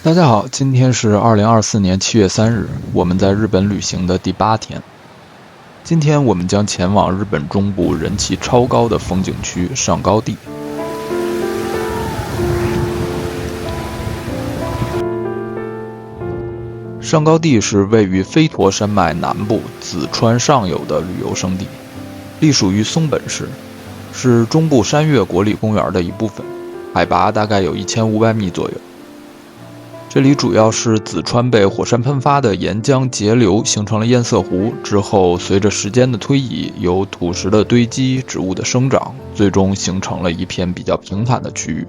大家好，今天是2024年7月3日，我们在日本旅行的第8天。今天我们将前往日本中部人气超高的风景区上高地。上高地是位于飞驼山脉南部紫川上游的旅游胜地，隶属于松本市，是中部山岳国立公园的一部分，海拔大概有1500米左右。这里主要是紫川被火山喷发的岩浆结流形成了堰塞湖，之后随着时间的推移，由土石的堆积、植物的生长，最终形成了一片比较平坦的区域。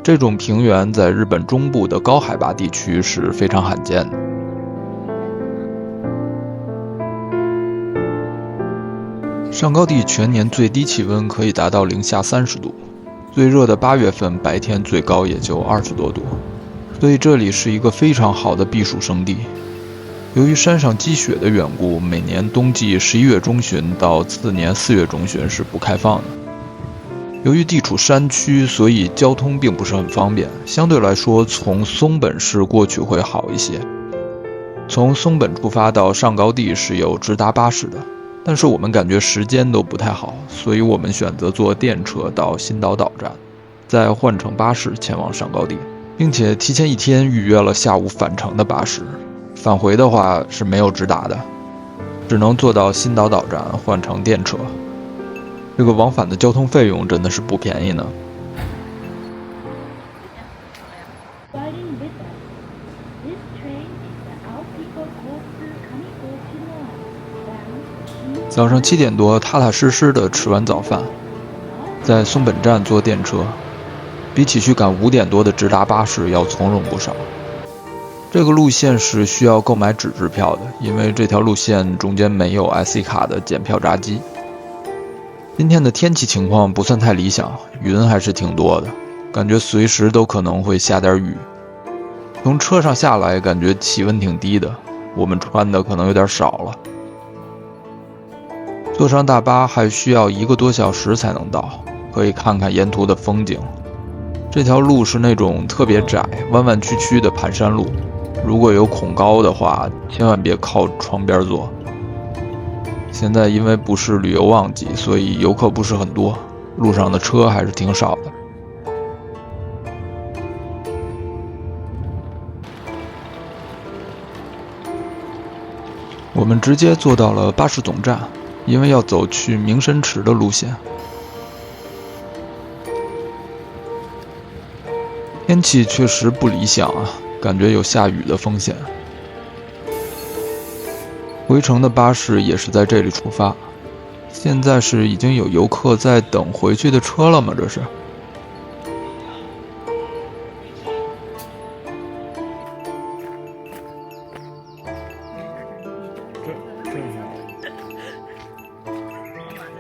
这种平原在日本中部的高海拔地区是非常罕见的。上高地全年最低气温可以达到-30度，最热的8月份白天最高也就20多度。所以这里是一个非常好的避暑胜地。由于山上积雪的缘故，每年冬季11月中旬到次年4月中旬是不开放的。由于地处山区，所以交通并不是很方便，相对来说从松本市过去会好一些。从松本出发到上高地是有直达巴士的，但是我们感觉时间都不太好，所以我们选择坐电车到新岛岛站，再换乘巴士前往上高地，并且提前1天预约了下午返程的巴士。返回的话是没有直达的，只能坐到新岛岛站换乘电车。这个往返的交通费用真的是不便宜呢。早上7点多踏踏实实的吃完早饭，在松本站坐电车，比起去赶5点多的直达巴士要从容不少。这个路线是需要购买纸质票的，因为这条路线中间没有 IC 卡的检票闸机。今天的天气情况不算太理想，云还是挺多的，感觉随时都可能会下点雨。从车上下来感觉气温挺低的，我们穿的可能有点少了。坐上大巴还需要1个多小时才能到，可以看看沿途的风景。这条路是那种特别窄、弯弯曲曲的盘山路，如果有恐高的话，千万别靠窗边坐。现在因为不是旅游旺季，所以游客不是很多，路上的车还是挺少的。我们直接坐到了巴士总站，因为要走去明神池的路线。天气确实不理想啊，感觉有下雨的风险。回程的巴士也是在这里出发。现在是已经有游客在等回去的车了吗？这是。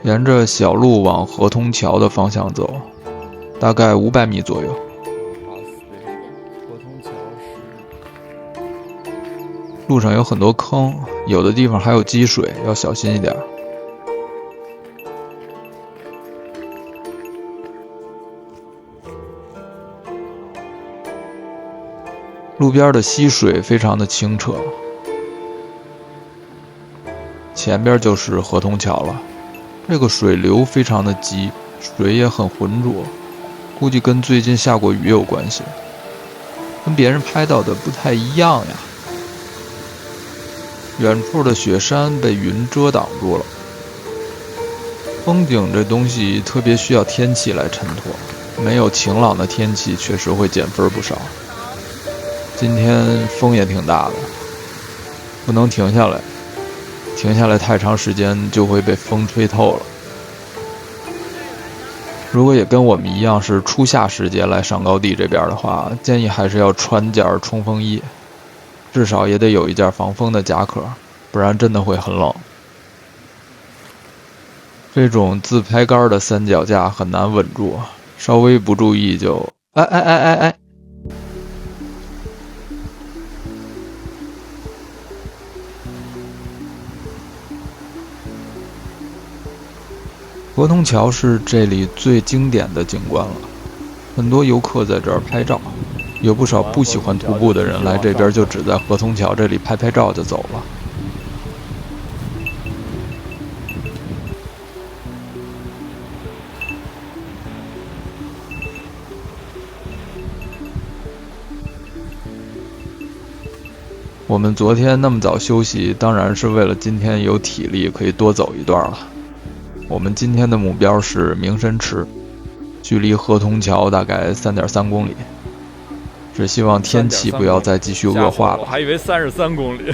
沿着小路往河通桥的方向走，大概500米左右。路上有很多坑，有的地方还有积水，要小心一点。路边的溪水非常的清澈，前边就是河通桥了。这个水流非常的急，水也很浑浊，估计跟最近下过雨有关系，跟别人拍到的不太一样呀。远处的雪山被云遮挡住了。风景这东西特别需要天气来衬托，没有晴朗的天气确实会减分不少。今天风也挺大的，不能停下来，停下来太长时间就会被风吹透了。如果也跟我们一样是初夏时节来上高地这边的话，建议还是要穿件冲锋衣，至少也得有一件防风的夹克，不然真的会很冷。这种自拍杆的三脚架很难稳住，稍微不注意就哎。河通桥是这里最经典的景观了，很多游客在这儿拍照。有不少不喜欢徒步的人来这边就只在河童桥这里拍拍照就走了。我们昨天那么早休息，当然是为了今天有体力可以多走一段了。我们今天的目标是鸣神池，距离河童桥大概3.3公里。只希望天气不要再继续恶化吧。我还以为33公里。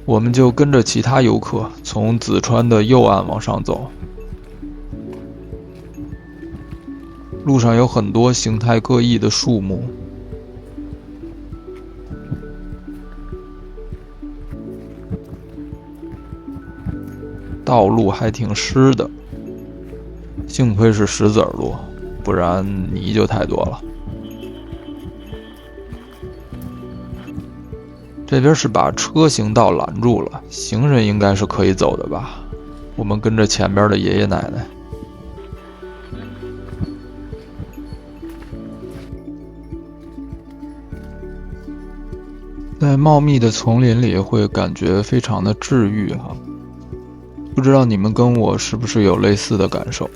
我们就跟着其他游客从梓川的右岸往上走，路上有很多形态各异的树木，道路还挺湿的，幸亏是石子路，不然泥就太多了。这边是把车行道拦住了，行人应该是可以走的吧？我们跟着前边的爷爷奶奶。在茂密的丛林里会感觉非常的治愈哈。不知道你们跟我是不是有类似的感受？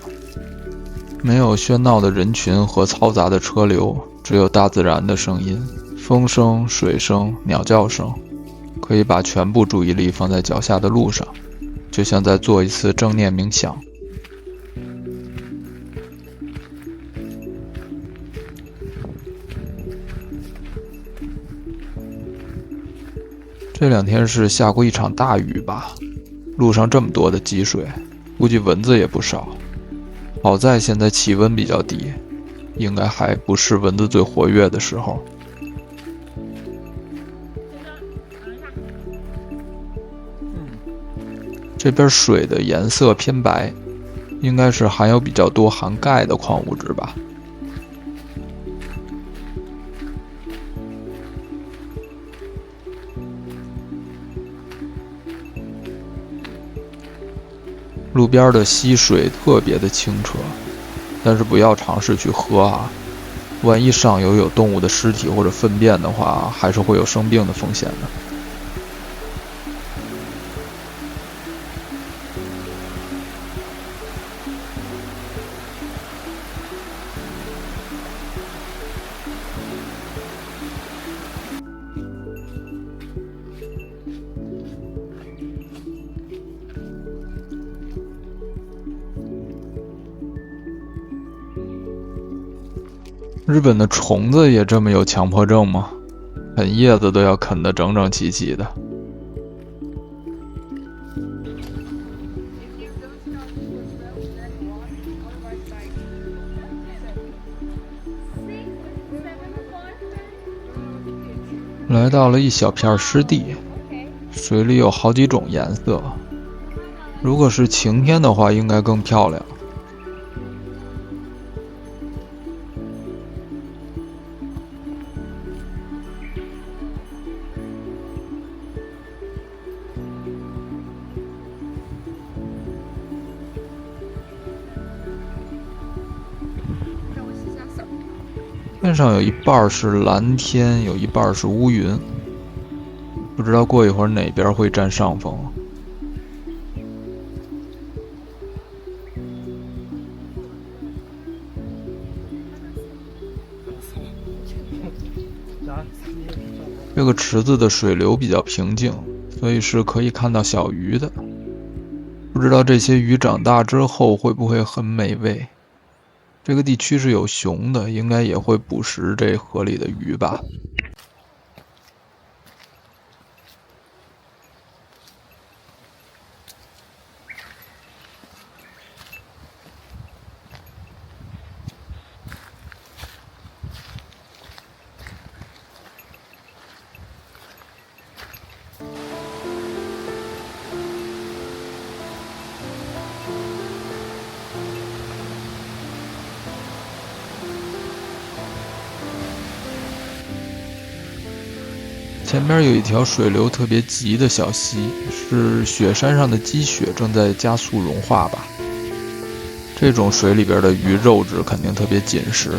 没有喧闹的人群和嘈杂的车流，只有大自然的声音。风声、水声、鸟叫声，可以把全部注意力放在脚下的路上，就像在做一次正念冥想。这2天是下过一场大雨吧，路上这么多的积水，估计蚊子也不少。好在现在气温比较低，应该还不是蚊子最活跃的时候。这边水的颜色偏白，应该是含有比较多含钙的矿物质吧。路边的溪水特别的清澈，但是不要尝试去喝啊，万一上游有动物的尸体或者粪便的话，还是会有生病的风险的。日本的虫子也这么有强迫症吗？啃叶子都要啃得整整齐齐的。来到了一小片湿地，水里有好几种颜色，如果是晴天的话，应该更漂亮。天上有一半是蓝天，有一半是乌云，不知道过一会儿哪边会占上风。这个池子的水流比较平静，所以是可以看到小鱼的。不知道这些鱼长大之后会不会很美味。这个地区是有熊的，应该也会捕食这河里的鱼吧。前边有一条水流特别急的小溪，是雪山上的积雪正在加速融化吧。这种水里边的鱼肉质肯定特别紧实。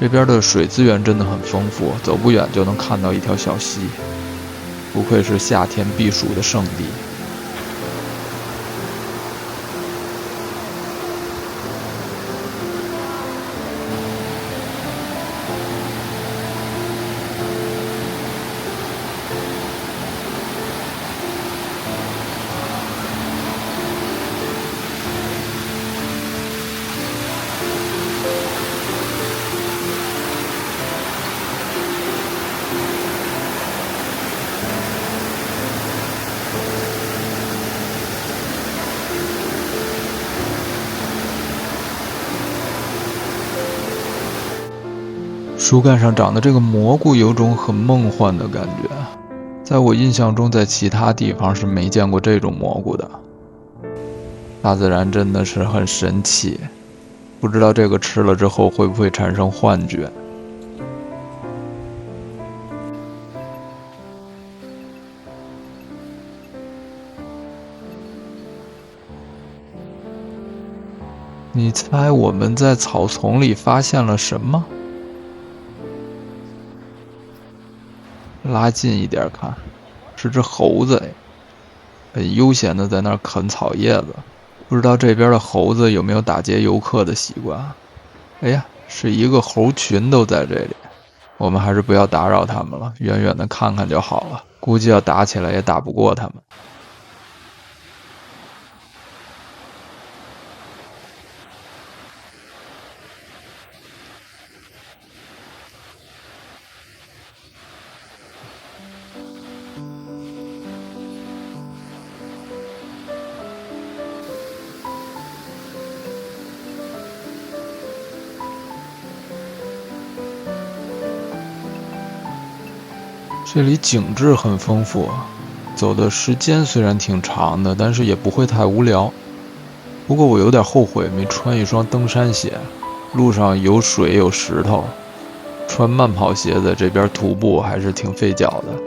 这边的水资源真的很丰富，走不远就能看到一条小溪，不愧是夏天避暑的圣地。树干上长的这个蘑菇有种很梦幻的感觉，在我印象中，在其他地方是没见过这种蘑菇的。大自然真的是很神奇，不知道这个吃了之后会不会产生幻觉。你猜我们在草丛里发现了什么？拉近一点看，是只猴子，很悠闲的在那儿啃草叶子。不知道这边的猴子有没有打劫游客的习惯？哎呀，是一个猴群都在这里，我们还是不要打扰他们了，远远的看看就好了。估计要打起来也打不过他们。这里景致很丰富，走的时间虽然挺长的，但是也不会太无聊。不过我有点后悔没穿一双登山鞋，路上有水有石头，穿慢跑鞋在这边徒步还是挺费脚的。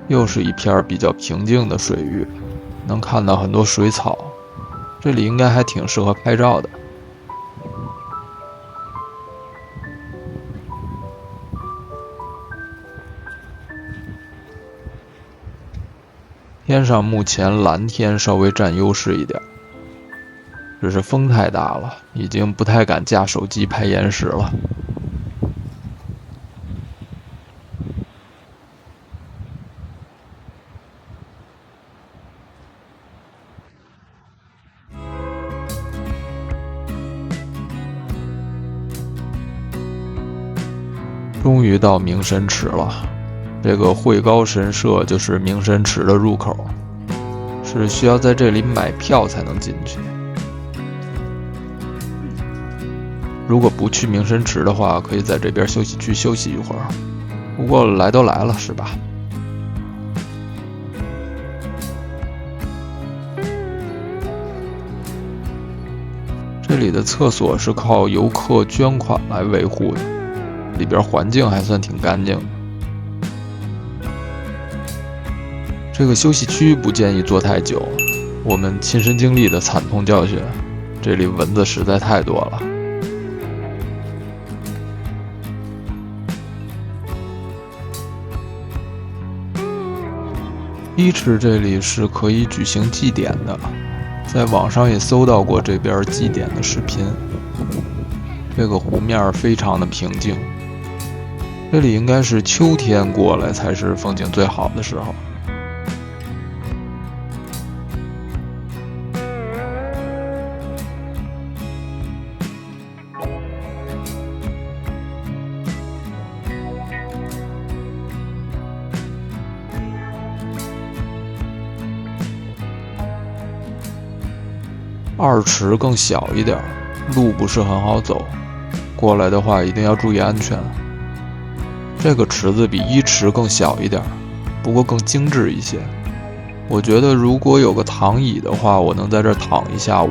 又是一片比较平静的水域，能看到很多水草，这里应该还挺适合拍照的。天上目前蓝天稍微占优势一点，只是风太大了，已经不太敢架手机拍岩石了。终于到明神池了，这个会高神社就是明神池的入口，是需要在这里买票才能进去。如果不去明神池的话，可以在这边休息区休息一会儿。不过来都来了，是吧？这里的厕所是靠游客捐款来维护的，里边环境还算挺干净的。这个休息区不建议坐太久，我们亲身经历的惨痛教训，这里蚊子实在太多了。伊池这里是可以举行祭典的，在网上也搜到过这边祭典的视频。这个湖面非常的平静，这里应该是秋天过来才是风景最好的时候。二池更小一点，路不是很好走，过来的话一定要注意安全。这个池子比一池更小一点，不过更精致一些。我觉得如果有个躺椅的话，我能在这儿躺一下午。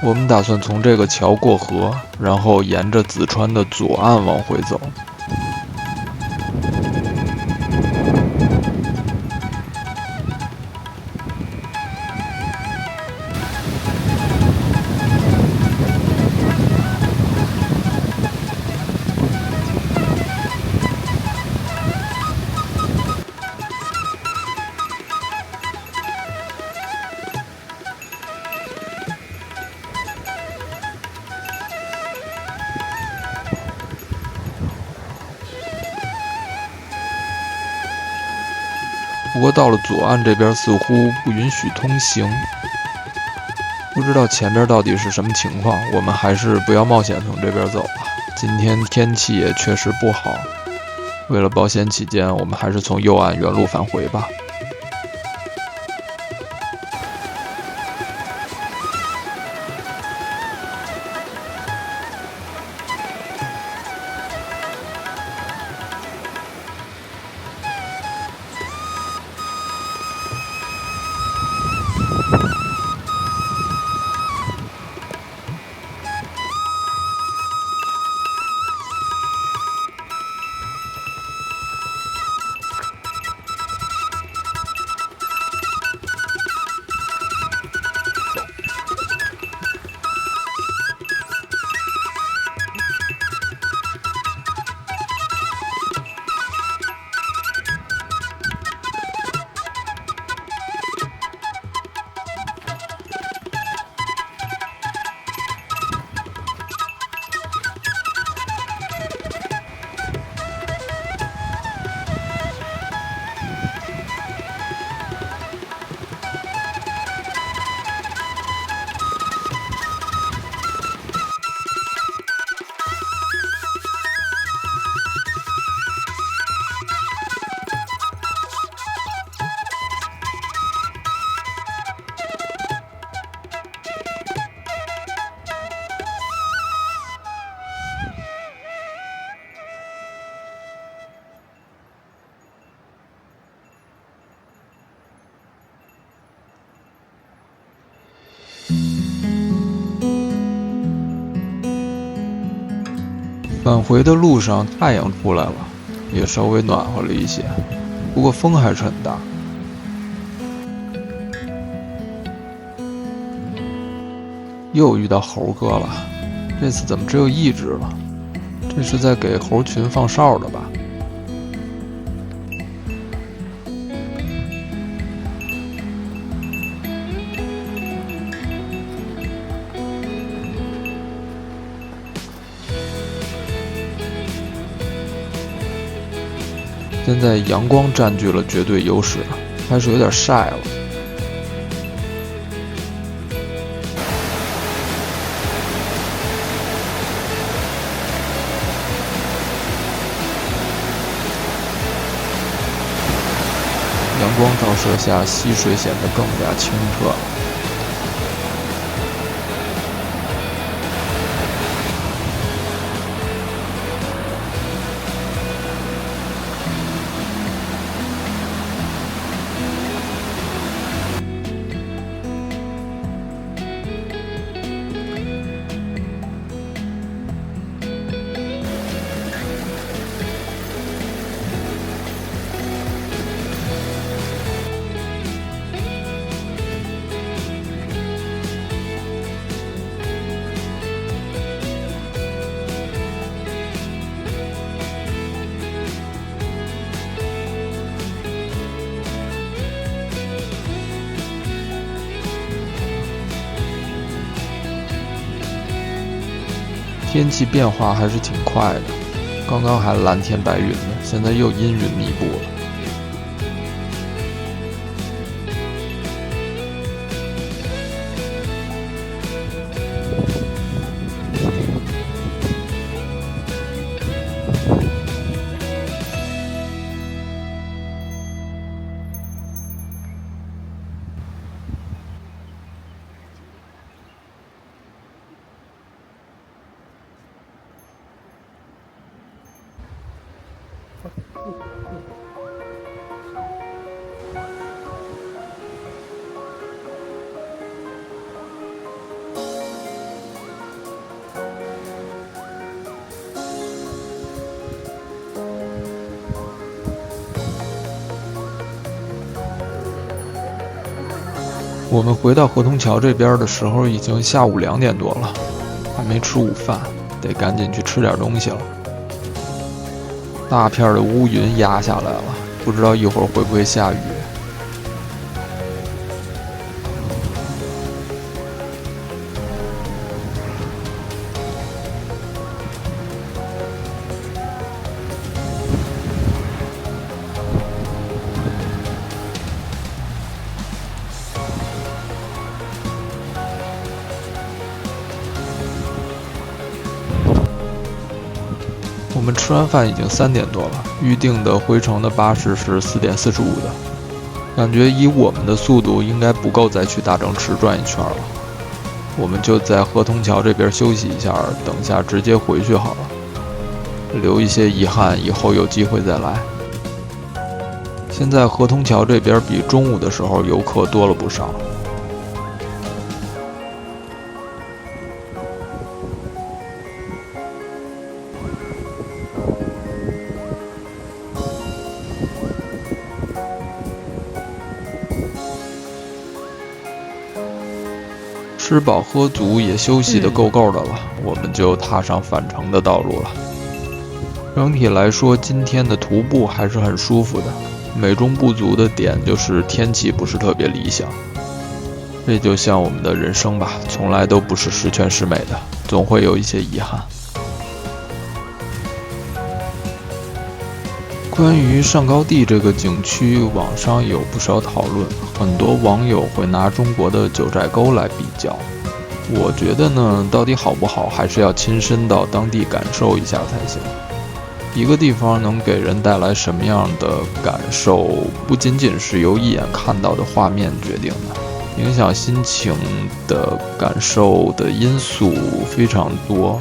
我们打算从这个桥过河，然后沿着梓川的左岸往回走。不过到了左岸这边似乎不允许通行，不知道前边到底是什么情况，我们还是不要冒险从这边走了。今天天气也确实不好，为了保险起见，我们还是从右岸原路返回吧。返回的路上太阳出来了，也稍微暖和了一些，不过风还是很大。又遇到猴哥了，这次怎么只有一只了？这是在给猴群放哨的吧？现在阳光占据了绝对优势，开始有点晒了。阳光照射下，溪水显得更加清澈了。天气变化还是挺快的，刚刚还蓝天白云的，现在又阴云密布了。我们回到河童桥这边的时候，已经下午2点多了，还没吃午饭，得赶紧去吃点东西了。大片的乌云压下来了，不知道一会儿会不会下雨。我们吃完饭已经3点多了，预定的回程的巴士是4点45的，感觉以我们的速度应该不够再去大正池转一圈了。我们就在河童桥这边休息一下，等下直接回去好了，留一些遗憾，以后有机会再来。现在河童桥这边比中午的时候游客多了不少。吃饱喝足，也休息得够够的了，我们就踏上返程的道路了。整体来说，今天的徒步还是很舒服的，美中不足的点就是天气不是特别理想。这就像我们的人生吧，从来都不是十全十美的，总会有一些遗憾。关于上高地这个景区，网上有不少讨论，很多网友会拿中国的九寨沟来比较。我觉得呢，到底好不好，还是要亲身到当地感受一下才行。一个地方能给人带来什么样的感受，不仅仅是由一眼看到的画面决定的，影响心情的感受的因素非常多，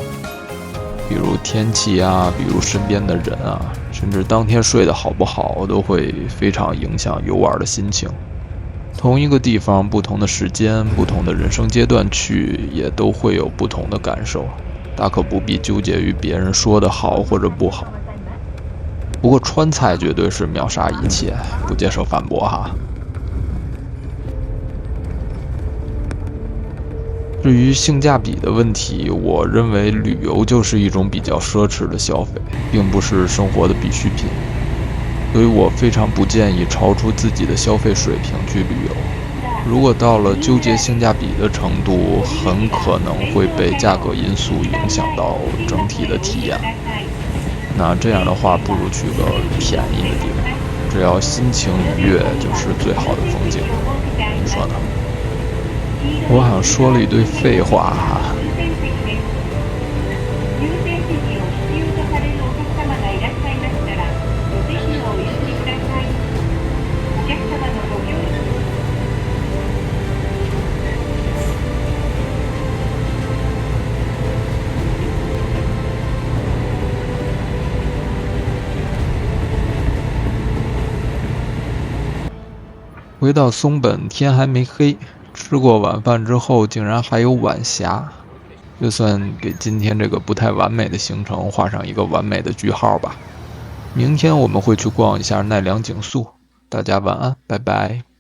比如天气啊，比如身边的人啊，甚至当天睡得好不好，都会非常影响游玩的心情。同一个地方，不同的时间，不同的人生阶段去，也都会有不同的感受。大可不必纠结于别人说的好或者不好。不过川菜绝对是秒杀一切，不接受反驳哈。至于性价比的问题，我认为旅游就是一种比较奢侈的消费，并不是生活的必需品，所以我非常不建议超出自己的消费水平去旅游。如果到了纠结性价比的程度，很可能会被价格因素影响到整体的体验。那这样的话，不如去个便宜的地方，只要心情愉悦，就是最好的风景。你说呢？我好像说了一堆废话哈。回到松本，天还没黑，吃过晚饭之后，竟然还有晚霞，就算给今天这个不太完美的行程画上一个完美的句号吧。明天我们会去逛一下奈良景宿，大家晚安，拜拜。